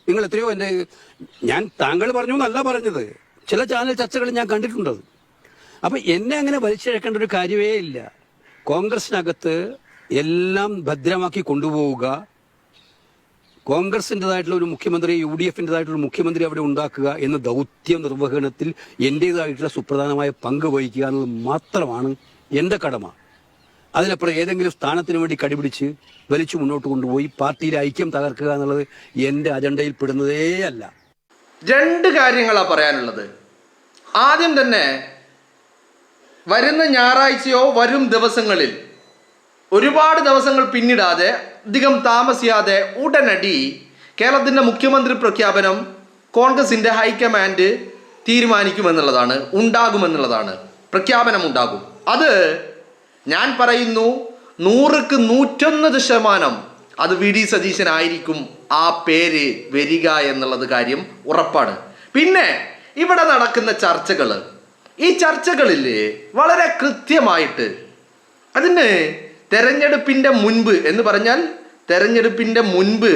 നിങ്ങൾ എത്രയോ ഞാൻ താങ്കൾ പറഞ്ഞു എന്നല്ല പറഞ്ഞത്, ചില ചാനൽ ചർച്ചകൾ ഞാൻ കണ്ടിട്ടുണ്ട്. അപ്പൊ എന്നെ അങ്ങനെ വലിച്ചിഴക്കേണ്ട ഒരു കാര്യമേ ഇല്ല. കോൺഗ്രസിനകത്ത് എല്ലാം ഭദ്രമാക്കി കൊണ്ടുപോവുക, കോൺഗ്രസിൻ്റെതായിട്ടുള്ള ഒരു മുഖ്യമന്ത്രി, UDF-ൻ്റെതായിട്ടുള്ള മുഖ്യമന്ത്രി അവിടെ ഉണ്ടാക്കുക എന്ന ദൗത്യ നിർവഹണത്തിൽ എൻ്റേതായിട്ടുള്ള സുപ്രധാനമായ പങ്ക് വഹിക്കുക എന്നത് മാത്രമാണ് എൻ്റെ കടമ. അതിനപ്പുറം ഏതെങ്കിലും സ്ഥാനത്തിന് വേണ്ടി കടിപിടിച്ച് വലിച്ചു മുന്നോട്ട് കൊണ്ടുപോയി പാർട്ടിയിലെ ഐക്യം തകർക്കുക എന്നുള്ളത് എൻ്റെ അജണ്ടയിൽ പെടുന്നതേ അല്ല. രണ്ട് കാര്യങ്ങളാണ് പറയാനുള്ളത്. ആദ്യം തന്നെ, വരുന്ന ഞായറാഴ്ചയോ വരും ദിവസങ്ങളിൽ ഒരുപാട് ദിവസങ്ങൾ പിന്നിടാതെ അധികം താമസിയാതെ ഉടനടി കേരളത്തിൻ്റെ മുഖ്യമന്ത്രി പ്രഖ്യാപനം കോൺഗ്രസിൻ്റെ ഹൈക്കമാൻഡ് തീരുമാനിക്കുമെന്നുള്ളതാണ്, ഉണ്ടാകുമെന്നുള്ളതാണ്. പ്രഖ്യാപനം ഉണ്ടാകും. അത് ഞാൻ പറയുന്നു 100ക്ക് 101% അത് VD സതീശനായിരിക്കും ആ പേര് വരിക എന്നുള്ളത് കാര്യം ഉറപ്പാണ്. പിന്നെ ഇവിടെ നടക്കുന്ന ചർച്ചകൾ, ഈ ചർച്ചകളിൽ വളരെ കൃത്യമായിട്ട് അതിന് തെരഞ്ഞെടുപ്പിൻ്റെ മുൻപ് എന്ന് പറഞ്ഞാൽ തെരഞ്ഞെടുപ്പിൻ്റെ മുൻപ്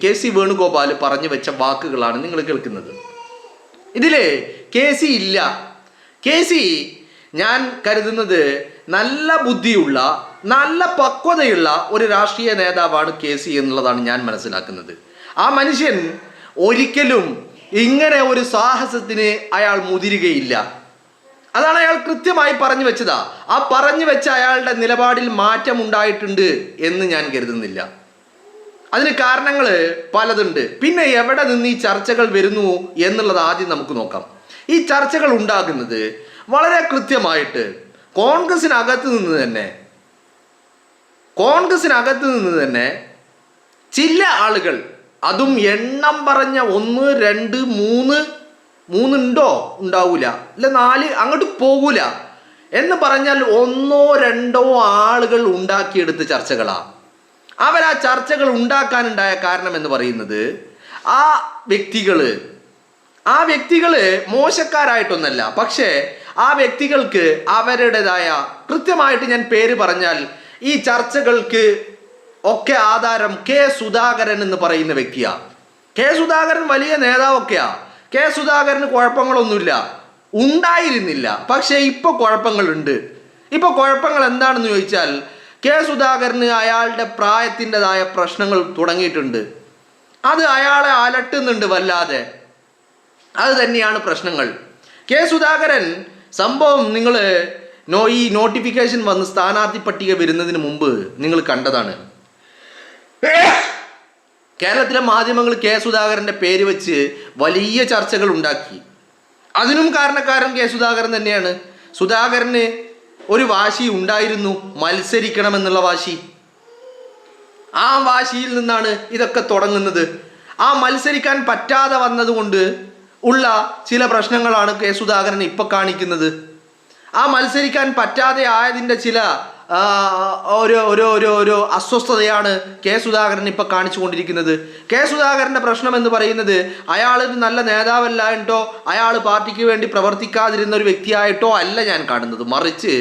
KC വേണുഗോപാൽ പറഞ്ഞു വെച്ച വാക്കുകളാണ് നിങ്ങൾ കേൾക്കുന്നത്. ഇതിൽ KC ഇല്ല. KC ഞാൻ കരുതുന്നത് നല്ല ബുദ്ധിയുള്ള, നല്ല പക്വതയുള്ള ഒരു രാഷ്ട്രീയ നേതാവാണ് KC എന്നുള്ളതാണ് ഞാൻ മനസ്സിലാക്കുന്നത്. ആ മനുഷ്യൻ ഒരിക്കലും ഇങ്ങനെ ഒരു സാഹസത്തിന് അയാൾ മുതിരുകയില്ല. അതാണ് അയാൾ കൃത്യമായി പറഞ്ഞു വെച്ചതാ. ആ പറഞ്ഞു വെച്ച അയാളുടെ നിലപാടിൽ മാറ്റം ഉണ്ടായിട്ടുണ്ട് എന്ന് ഞാൻ കരുതുന്നില്ല. അതിന് കാരണങ്ങൾ പലതുണ്ട്. പിന്നെ എവിടെ നിന്ന് ഈ ചർച്ചകൾ വരുന്നു എന്നുള്ളത് ആദ്യം നമുക്ക് നോക്കാം. ഈ ചർച്ചകൾ ഉണ്ടാകുന്നത് വളരെ കൃത്യമായിട്ട് കോൺഗ്രസിനകത്ത് നിന്ന് തന്നെ ചില ആളുകൾ, അതും എണ്ണം പറഞ്ഞ 1 2 3 ഉണ്ടോ, ഉണ്ടാവൂല, അല്ല 4 അങ്ങോട്ട് പോകൂല എന്ന് പറഞ്ഞാൽ 1 2 ആളുകൾ ഉണ്ടാക്കിയെടുത്ത ചർച്ചകളാണ്. അവരാ ചർച്ചകൾ ഉണ്ടാക്കാനുണ്ടായ കാരണം എന്ന് പറയുന്നത് ആ വ്യക്തികൾ മോശക്കാരായിട്ടൊന്നല്ല, പക്ഷേ ആ വ്യക്തികൾക്ക് അവരുടേതായ, കൃത്യമായിട്ട് ഞാൻ പേര് പറഞ്ഞാൽ ഈ ചർച്ചകൾക്ക് ഒക്കെ ആധാരം സുധാകരൻ എന്ന് പറയുന്ന വ്യക്തിയാണ്. സുധാകരൻ വലിയ നേതാവൊക്കെയാ. സുധാകരന് കുഴപ്പങ്ങളൊന്നുമില്ല, ഉണ്ടായിരുന്നില്ല. പക്ഷേ ഇപ്പോൾ കുഴപ്പങ്ങളുണ്ട്. ഇപ്പോൾ കുഴപ്പങ്ങൾ എന്താണെന്ന് ചോദിച്ചാൽ സുധാകരന് അയാളുടെ പ്രായത്തിൻ്റെതായ പ്രശ്നങ്ങൾ തുടങ്ങിയിട്ടുണ്ട്. അത് അയാളെ അലട്ടുന്നുണ്ട് വല്ലാതെ. അത് തന്നെയാണ് പ്രശ്നങ്ങൾ. സുധാകരൻ സംഭവം നിങ്ങൾ ഈ നോട്ടിഫിക്കേഷൻ വന്ന് സ്ഥാനാർത്ഥി പട്ടിക വരുന്നതിന് മുമ്പ് നിങ്ങൾ കണ്ടതാണ്. കേരളത്തിലെ മാധ്യമങ്ങൾ സുധാകരൻ്റെ പേര് വെച്ച് വലിയ ചർച്ചകൾ ഉണ്ടാക്കി. അതിനും കാരണക്കാരൻ സുധാകരൻ തന്നെയാണ്. സുധാകരന് ഒരു വാശി ഉണ്ടായിരുന്നു, മത്സരിക്കണമെന്നുള്ള വാശി. ആ വാശിയിൽ നിന്നാണ് ഇതൊക്കെ തുടങ്ങുന്നത്. ആ മത്സരിക്കാൻ പറ്റാതെ വന്നതുകൊണ്ട് ഉള്ള ചില പ്രശ്നങ്ങളാണ് സുധാകരൻ ഇപ്പം കാണിക്കുന്നത്. ആ മത്സരിക്കാൻ പറ്റാതെ ആയതിൻ്റെ ചില ഒരു അസ്വസ്ഥതയാണ് സുധാകരൻ ഇപ്പം കാണിച്ചു കൊണ്ടിരിക്കുന്നത്. സുധാകരൻ്റെ പ്രശ്നം എന്ന് പറയുന്നത് അയാളൊരു നല്ല നേതാവല്ലായിട്ടോ അയാൾ പാർട്ടിക്ക് വേണ്ടി പ്രവർത്തിക്കാതിരുന്ന ഒരു വ്യക്തിയായിട്ടോ അല്ല ഞാൻ കാണുന്നത്. മറിച്ച്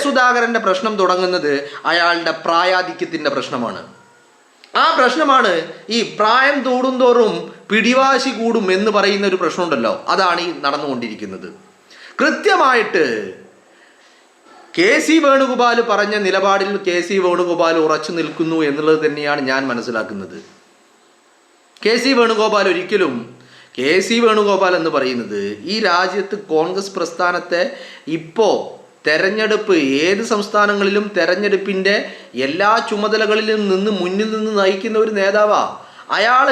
സുധാകരൻ്റെ പ്രശ്നം തുടങ്ങുന്നത് അയാളുടെ പ്രായാധിക്യത്തിൻ്റെ പ്രശ്നമാണ്. ആ പ്രശ്നമാണ് ഈ പ്രായം കൂടുന്തോറും പിടിവാശി കൂടും എന്ന് പറയുന്ന ഒരു പ്രശ്നമുണ്ടല്ലോ, അതാണ് ഈ നടന്നുകൊണ്ടിരിക്കുന്നത്. കൃത്യമായിട്ട് KC വേണുഗോപാൽ പറഞ്ഞ നിലപാടിൽ KC വേണുഗോപാൽ ഉറച്ചു നിൽക്കുന്നു എന്നുള്ളത് തന്നെയാണ് ഞാൻ മനസ്സിലാക്കുന്നത്. KC വേണുഗോപാൽ ഒരിക്കലും KC വേണുഗോപാൽ എന്ന് പറയുന്നത് ഈ രാജ്യത്ത് കോൺഗ്രസ് പ്രസ്ഥാനത്തെ ഇപ്പോൾ തെരഞ്ഞെടുപ്പ് ഏത് സംസ്ഥാനങ്ങളിലും തെരഞ്ഞെടുപ്പിൻ്റെ എല്ലാ ചുമതലകളിലും മുന്നിൽ നിന്ന് നയിക്കുന്ന ഒരു നേതാവാ. അയാൾ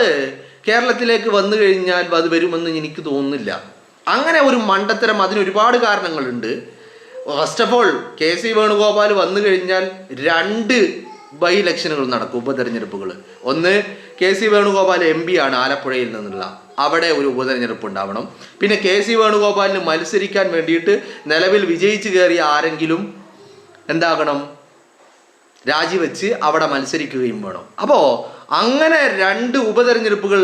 കേരളത്തിലേക്ക് വന്നു കഴിഞ്ഞാൽ അത് വരുമെന്ന് എനിക്ക് തോന്നുന്നില്ല. അങ്ങനെ ഒരു മണ്ടത്തരം, അതിനൊരുപാട് കാരണങ്ങളുണ്ട്. First of all KC Venugopal വന്നു കഴിഞ്ഞാൽ 2 ബൈ ഇലക്ഷനുകൾ നടക്കും, ഉപതെരഞ്ഞെടുപ്പുകൾ. ഒന്ന്, KC വേണുഗോപാൽ MP ആണ് ആലപ്പുഴയിൽ നിന്നുള്ള, അവിടെ ഒരു ഉപതെരഞ്ഞെടുപ്പ് ഉണ്ടാവണം. പിന്നെ KC വേണുഗോപാലിന് മത്സരിക്കാൻ വേണ്ടിയിട്ട് നിലവിൽ വിജയിച്ച് കയറിയ ആരെങ്കിലും എന്താകണം, രാജിവെച്ച് അവിടെ മത്സരിക്കുകയും വേണം. അപ്പോൾ അങ്ങനെ 2 ഉപതെരഞ്ഞെടുപ്പുകൾ,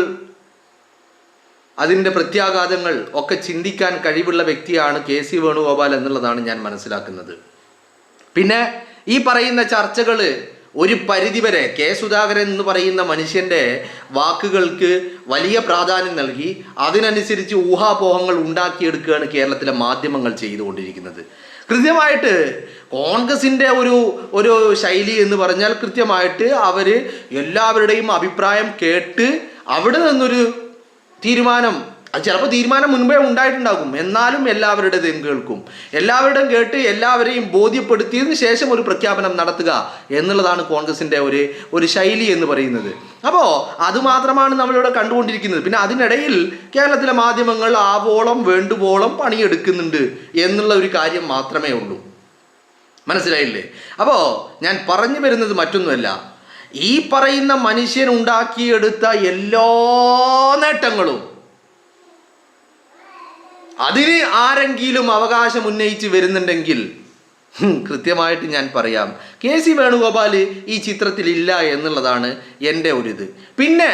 അതിൻ്റെ പ്രത്യാഘാതങ്ങൾ ഒക്കെ ചിന്തിക്കാൻ കഴിവുള്ള വ്യക്തിയാണ് KC വേണുഗോപാൽ എന്നുള്ളതാണ് ഞാൻ മനസ്സിലാക്കുന്നത്. പിന്നെ ഈ പറയുന്ന ചർച്ചകൾ ഒരു പരിധിവരെ കെ സുധാകരൻ എന്ന് പറയുന്ന മനുഷ്യൻ്റെ വാക്കുകൾക്ക് വലിയ പ്രാധാന്യം നൽകി അതിനനുസരിച്ച് ഊഹാപോഹങ്ങൾ ഉണ്ടാക്കിയെടുക്കുകയാണ് കേരളത്തിലെ മാധ്യമങ്ങൾ ചെയ്തുകൊണ്ടിരിക്കുന്നത്. കൃത്യമായിട്ട് കോൺഗ്രസിൻ്റെ ഒരു ശൈലി എന്ന് പറഞ്ഞാൽ കൃത്യമായിട്ട് അവർ എല്ലാവരുടെയും അഭിപ്രായം കേട്ട് അവിടെ നിന്നൊരു തീരുമാനം, അത് ചിലപ്പോൾ തീരുമാനം മുൻപേ ഉണ്ടായിട്ടുണ്ടാകും, എന്നാലും എല്ലാവരുടേതും കേൾക്കും, എല്ലാവരുടെയും കേട്ട് എല്ലാവരെയും ബോധ്യപ്പെടുത്തിയതിന് ശേഷം ഒരു പ്രഖ്യാപനം നടത്തുക എന്നുള്ളതാണ് കോൺഗ്രസിൻ്റെ ഒരു ശൈലി എന്ന് പറയുന്നത്. അപ്പോൾ അതുമാത്രമാണ് നമ്മളിവിടെ കണ്ടുകൊണ്ടിരിക്കുന്നത്. പിന്നെ അതിനിടയിൽ കേരളത്തിലെ മാധ്യമങ്ങൾ ആവോളം വേണ്ടുവോളം പണിയെടുക്കുന്നുണ്ട് എന്നുള്ള ഒരു കാര്യം മാത്രമേ ഉള്ളൂ. മനസ്സിലായില്ലേ? അപ്പോൾ ഞാൻ പറഞ്ഞു വരുന്നത് മറ്റൊന്നുമല്ല, ഈ പറയുന്ന മനുഷ്യൻ ഉണ്ടാക്കിയെടുത്ത എല്ലാ നേട്ടങ്ങളും അതിന് ആരെങ്കിലും അവകാശം ഉന്നയിച്ച് വരുന്നുണ്ടെങ്കിൽ കൃത്യമായിട്ട് ഞാൻ പറയാം, കെ സി വേണുഗോപാൽ ഈ ചിത്രത്തിലില്ല എന്നുള്ളതാണ് എൻ്റെ ഒരിത്. പിന്നെ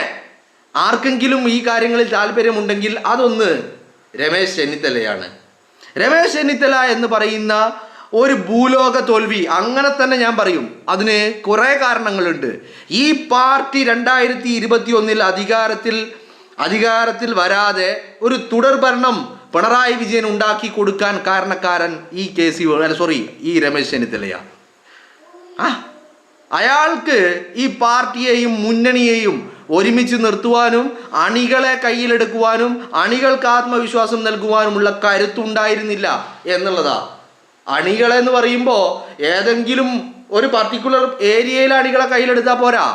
ആർക്കെങ്കിലും ഈ കാര്യങ്ങളിൽ താല്പര്യമുണ്ടെങ്കിൽ അതൊന്ന് രമേശ് ചെന്നിത്തലയാണ്. രമേശ് ചെന്നിത്തല എന്ന് പറയുന്ന ഒരു ഭൂലോക തോൽവി, അങ്ങനെ തന്നെ ഞാൻ പറയും. അതിന് കുറേ കാരണങ്ങളുണ്ട്. ഈ പാർട്ടി 2021 അധികാരത്തിൽ വരാതെ ഒരു തുടർഭരണം പിണറായി വിജയൻ ഉണ്ടാക്കി കൊടുക്കാൻ കാരണക്കാരൻ ഈ രമേശ് ചെന്നിത്തലയാണ്. അയാൾക്ക് ഈ പാർട്ടിയെയും മുന്നണിയെയും ഒരുമിച്ച് നിർത്തുവാനും അണികളെ കയ്യിലെടുക്കുവാനും അണികൾക്ക് ആത്മവിശ്വാസം നൽകുവാനുമുള്ള കരുത്തുണ്ടായിരുന്നില്ല എന്നുള്ളതാ. അണികളെന്ന് പറയുമ്പോൾ ഏതെങ്കിലും ഒരു പർട്ടിക്കുലർ ഏരിയയിലെ അണികളെ കയ്യിലെടുത്താൽ പോരാ.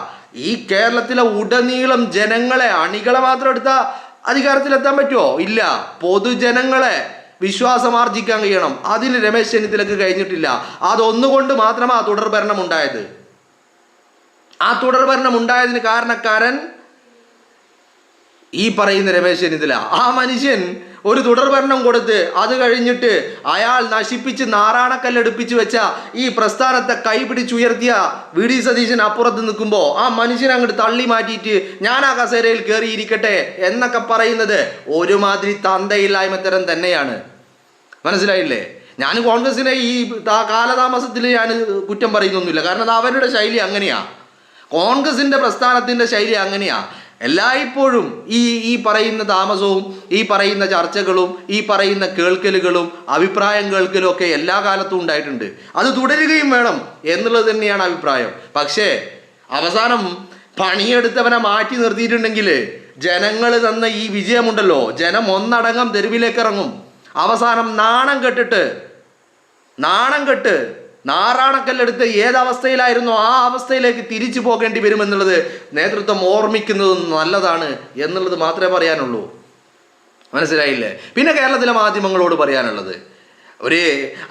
ഈ കേരളത്തിലെ ഉടനീളം ജനങ്ങളെ, അണികളെ മാത്രം എടുത്താൽ അധികാരത്തിലെത്താൻ പറ്റുമോ? ഇല്ല. പൊതുജനങ്ങളെ വിശ്വാസമാർജിക്കാൻ കഴിയണം. അതിന് രമേശ് ചെന്നിത്തലക്ക് കഴിഞ്ഞിട്ടില്ല. അതൊന്നുകൊണ്ട് മാത്രമാണ് തുടർഭരണം ഉണ്ടായത്. ആ തുടർഭരണം ഉണ്ടായതിന് കാരണക്കാരൻ ഈ പറയുന്ന രമേശ് ചെന്നിത്തല. ആ മനുഷ്യൻ ഒരു തുടർഭരണം കൊടുത്ത് അത് കഴിഞ്ഞിട്ട് അയാൾ നശിപ്പിച്ച് നാറാണക്കല്ലെടുപ്പിച്ച് വെച്ച ഈ പ്രസ്ഥാനത്തെ കൈപിടിച്ചുയർത്തിയ വി ഡി സതീശൻ അപ്പുറത്ത് നിൽക്കുമ്പോൾ ആ മനുഷ്യനെ അങ്ങോട്ട് തള്ളി മാറ്റിയിട്ട് ഞാൻ ആ കസേരയിൽ കയറിയിരിക്കട്ടെ എന്നൊക്കെ പറയുന്നത് ഒരുമാതിരി തന്തയില്ലായ്മ തരം തന്നെയാണ്. മനസ്സിലായില്ലേ? ഞാൻ കോൺഗ്രസിനെ ഈ കാലതാമസത്തിൽ ഞാൻ കുറ്റം പറയുന്നൊന്നുമില്ല. കാരണം അത് അവരുടെ ശൈലി അങ്ങനെയാണ്. കോൺഗ്രസിൻ്റെ പ്രസ്ഥാനത്തിൻ്റെ ശൈലി അങ്ങനെയാണ്. എല്ലായ്പ്പോഴും ഈ പറയുന്ന താമസവും ഈ പറയുന്ന ചർച്ചകളും ഈ പറയുന്ന കേൾക്കലുകളും അഭിപ്രായം കേൾക്കലും ഒക്കെ എല്ലാ കാലത്തും ഉണ്ടായിട്ടുണ്ട്. അത് തുടരുകയും വേണം എന്നുള്ളത് തന്നെയാണ് അഭിപ്രായം. പക്ഷേ അവസാനം പണിയെടുത്തവനെ മാറ്റി നിർത്തിയിട്ടുണ്ടെങ്കിൽ ജനങ്ങൾ തന്ന ഈ വിജയമുണ്ടല്ലോ, ജനം ഒന്നടങ്കം തെരുവിലേക്ക് ഇറങ്ങും. അവസാനം നാണം കെട്ട് നാറാണക്കല്ലെടുത്ത് ഏതവസ്ഥയിലായിരുന്നോ ആ അവസ്ഥയിലേക്ക് തിരിച്ചു പോകേണ്ടി വരുമെന്നുള്ളത് നേതൃത്വം ഓർമ്മിക്കുന്നത് നല്ലതാണ് എന്നുള്ളത് മാത്രമേ പറയാനുള്ളൂ. മനസ്സിലായില്ലേ? പിന്നെ കേരളത്തിലെ മാധ്യമങ്ങളോട് പറയാനുള്ളത്, ഒരു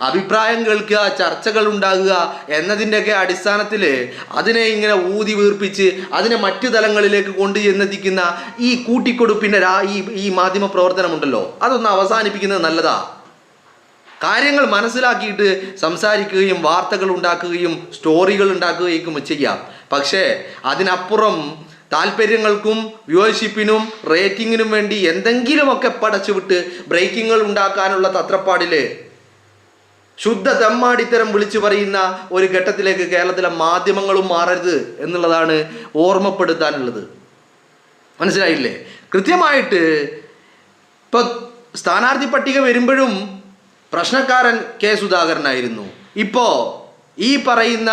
അഭിപ്രായം കേൾക്കുക, ചർച്ചകൾ ഉണ്ടാകുക എന്നതിൻ്റെയൊക്കെ അടിസ്ഥാനത്തിൽ അതിനെ ഇങ്ങനെ ഊതി വീർപ്പിച്ച് അതിനെ മറ്റു തലങ്ങളിലേക്ക് കൊണ്ടുചെന്നെത്തിക്കുന്ന ഈ കൂട്ടിക്കൊടുപ്പിൻ്റെ ഈ മാധ്യമ പ്രവർത്തനമുണ്ടല്ലോ, അതൊന്ന് അവസാനിപ്പിക്കുന്നത് നല്ലതാ. കാര്യങ്ങൾ മനസ്സിലാക്കിയിട്ട് സംസാരിക്കുകയും വാർത്തകൾ ഉണ്ടാക്കുകയും സ്റ്റോറികൾ ഉണ്ടാക്കുകയും ചെയ്യാം. പക്ഷേ അതിനപ്പുറം താല്പര്യങ്ങൾക്കും വ്യൂവർഷിപ്പിനും റേറ്റിങ്ങിനും വേണ്ടി എന്തെങ്കിലുമൊക്കെ പടച്ചുവിട്ട് ബ്രേക്കിങ്ങൾ ഉണ്ടാക്കാനുള്ള തത്രപ്പാടിൽ ശുദ്ധ തെമ്മാടിത്തരം വിളിച്ചു പറയുന്ന ഒരു ഘട്ടത്തിലേക്ക് കേരളത്തിലെ മാധ്യമങ്ങളും മാറരുത് എന്നുള്ളതാണ് ഓർമ്മപ്പെടുത്താനുള്ളത്. മനസ്സിലായില്ലേ? കൃത്യമായിട്ട് ഇപ്പം സ്ഥാനാർത്ഥി പട്ടിക വരുമ്പോഴും പ്രശ്നക്കാരൻ കെ സുധാകരനായിരുന്നു. ഇപ്പോൾ ഈ പറയുന്ന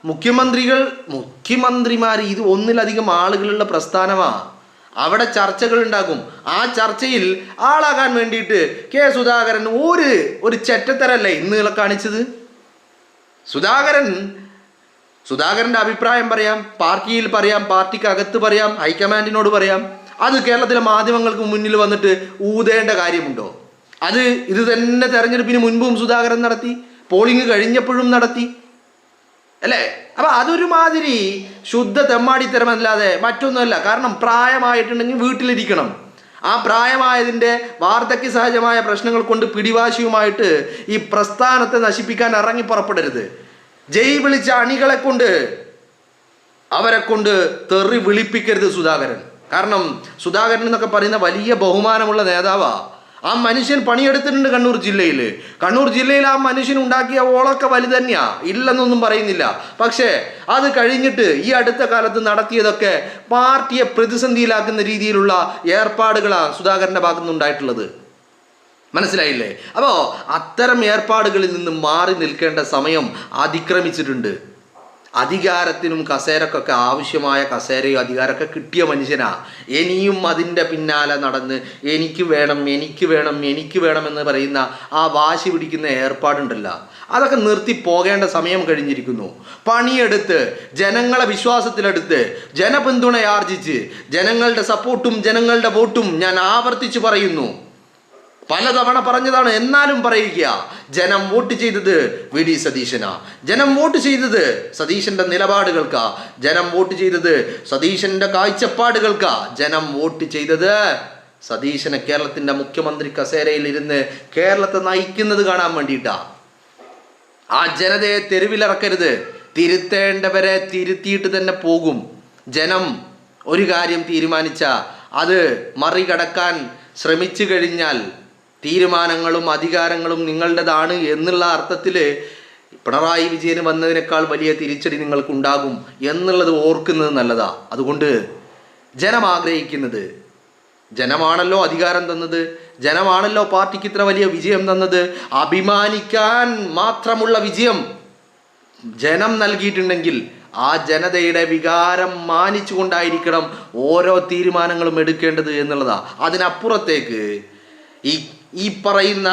മുഖ്യമന്ത്രിമാർ ഇത് ഒന്നിലധികം ആളുകളുള്ള പ്രസ്ഥാനമാണ്. അവിടെ ചർച്ചകൾ ഉണ്ടാകും. ആ ചർച്ചയിൽ ആളാകാൻ വേണ്ടിയിട്ട് കെ സുധാകരൻ ഒരു ചെറ്റത്തരല്ലേ ഇന്ന് കാണിച്ചത്. സുധാകരൻ്റെ അഭിപ്രായം പറയാം, പാർട്ടിയിൽ പറയാം, പാർട്ടിക്കകത്ത് പറയാം, ഹൈക്കമാൻഡിനോട് പറയാം. അത് കേരളത്തിലെ മാധ്യമങ്ങൾക്ക് മുന്നിൽ വന്നിട്ട് ഊതേണ്ട കാര്യമുണ്ടോ? ഇത് തന്നെ തെരഞ്ഞെടുപ്പിന് മുൻപും സുധാകരൻ നടത്തി, പോളിംഗ് കഴിഞ്ഞപ്പോഴും നടത്തി അല്ലേ? അപ്പം അതൊരു മാതിരി ശുദ്ധ തെമ്മാടിത്തരമല്ലാതെ മറ്റൊന്നുമല്ല. കാരണം പ്രായമായിട്ടുണ്ടെങ്കിൽ വീട്ടിലിരിക്കണം. ആ പ്രായമായതിൻ്റെ വാർദ്ധക്യ സഹജമായ പ്രശ്നങ്ങൾ കൊണ്ട് പിടിവാശിയുമായിട്ട് ഈ പ്രസ്ഥാനത്തെ നശിപ്പിക്കാൻ ഇറങ്ങി പുറപ്പെടരുത്. ജയ് വിളിച്ച അണികളെ കൊണ്ട് അവരെ കൊണ്ട് തെറി വിളിപ്പിക്കരുത് സുധാകരൻ. കാരണം സുധാകരൻ എന്നൊക്കെ പറയുന്ന വലിയ ബഹുമാനമുള്ള നേതാവാ. ആ മനുഷ്യൻ പണിയെടുത്തിട്ടുണ്ട് കണ്ണൂർ ജില്ലയിൽ. കണ്ണൂർ ജില്ലയിൽ ആ മനുഷ്യൻ ഉണ്ടാക്കിയ ഓളൊക്കെ വലുത് തന്നെയാ, ഇല്ലെന്നൊന്നും പറയുന്നില്ല. പക്ഷേ അത് കഴിഞ്ഞിട്ട് ഈ അടുത്ത കാലത്ത് നടത്തിയതൊക്കെ പാർട്ടിയെ പ്രതിസന്ധിയിലാക്കുന്ന രീതിയിലുള്ള ഏർപ്പാടുകളാണ് സുധാകരൻ്റെ ഭാഗത്തുനിന്നുണ്ടായിട്ടുള്ളത്. മനസ്സിലായില്ലേ? അപ്പോൾ അത്തരം ഏർപ്പാടുകളിൽ നിന്ന് മാറി നിൽക്കേണ്ട സമയം അതിക്രമിച്ചിട്ടുണ്ട്. അധികാരത്തിനും കസേരക്കൊക്കെ ആവശ്യമായ കസേരയും അധികാരമൊക്കെ കിട്ടിയ മനുഷ്യനാ. ഇനിയും അതിൻ്റെ പിന്നാലെ നടന്ന് എനിക്ക് വേണം എനിക്ക് വേണം എനിക്ക് വേണമെന്ന് പറയുന്ന ആ വാശി പിടിക്കുന്ന ഏർപ്പാടുണ്ടല്ലോ, അതൊക്കെ നിർത്തി പോകേണ്ട സമയം കഴിഞ്ഞിരിക്കുന്നു. പണിയെടുത്ത് ജനങ്ങളെ വിശ്വാസത്തിലെടുത്ത് ജനപിന്തുണയാർജിച്ച് ജനങ്ങളുടെ സപ്പോർട്ടും ജനങ്ങളുടെ വോട്ടും ഞാൻ ആവർത്തിച്ച് പറയുന്നു, പലതവണ പറഞ്ഞതാണ്, എന്നാലും പറയുക, ജനം വോട്ട് ചെയ്തത് വി ഡി സതീശനാ. ജനം വോട്ട് ചെയ്തത് സതീശന്റെ നിലപാടുകൾക്കാ. ജനം വോട്ട് ചെയ്തത് സതീശന്റെ കാഴ്ചപ്പാടുകൾക്കാ. ജനം വോട്ട് ചെയ്തത് സതീശനെ കേരളത്തിന്റെ മുഖ്യമന്ത്രി കസേരയിൽ ഇരുന്ന് കേരളത്തെ നയിക്കുന്നത് കാണാൻ വേണ്ടിയിട്ടാ. ആ ജനതയെ തെരുവിലിറക്കരുത്. തിരുത്തേണ്ടവരെ തിരുത്തിയിട്ട് തന്നെ പോകും. ജനം ഒരു കാര്യം തീരുമാനിച്ച അത് മറികടക്കാൻ ശ്രമിച്ചു കഴിഞ്ഞാൽ തീരുമാനങ്ങളും അധികാരങ്ങളും നിങ്ങളുടേതാണ് എന്നുള്ള അർത്ഥത്തിൽ പിണറായി വിജയന് വന്നതിനേക്കാൾ വലിയ തിരിച്ചടി നിങ്ങൾക്കുണ്ടാകും എന്നുള്ളത് ഓർക്കുന്നത് നല്ലതാ. അതുകൊണ്ട് ജനം ആഗ്രഹിക്കുന്നത്, ജനമാണല്ലോ അധികാരം തന്നത്, ജനമാണല്ലോ പാർട്ടിക്ക് ഇത്ര വലിയ വിജയം തന്നത്, അഭിമാനിക്കാൻ മാത്രമുള്ള വിജയം ജനം നൽകിയിട്ടുണ്ടെങ്കിൽ ആ ജനതയുടെ വികാരം മാനിച്ചുകൊണ്ടായിരിക്കണം ഓരോ തീരുമാനങ്ങളും എടുക്കേണ്ടത് എന്നുള്ളതാ. അതിനപ്പുറത്തേക്ക് ഈ പറയുന്ന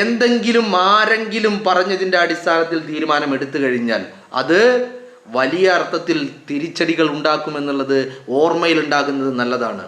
എന്തെങ്കിലും ആരെങ്കിലും പറഞ്ഞതിൻ്റെ അടിസ്ഥാനത്തിൽ തീരുമാനം എടുത്തു കഴിഞ്ഞാൽ അത് വലിയ അർത്ഥത്തിൽ തിരിച്ചടികൾ ഉണ്ടാക്കുമെന്നുള്ളത് ഓർമ്മയിലുണ്ടാകുന്നത് നല്ലതാണ്.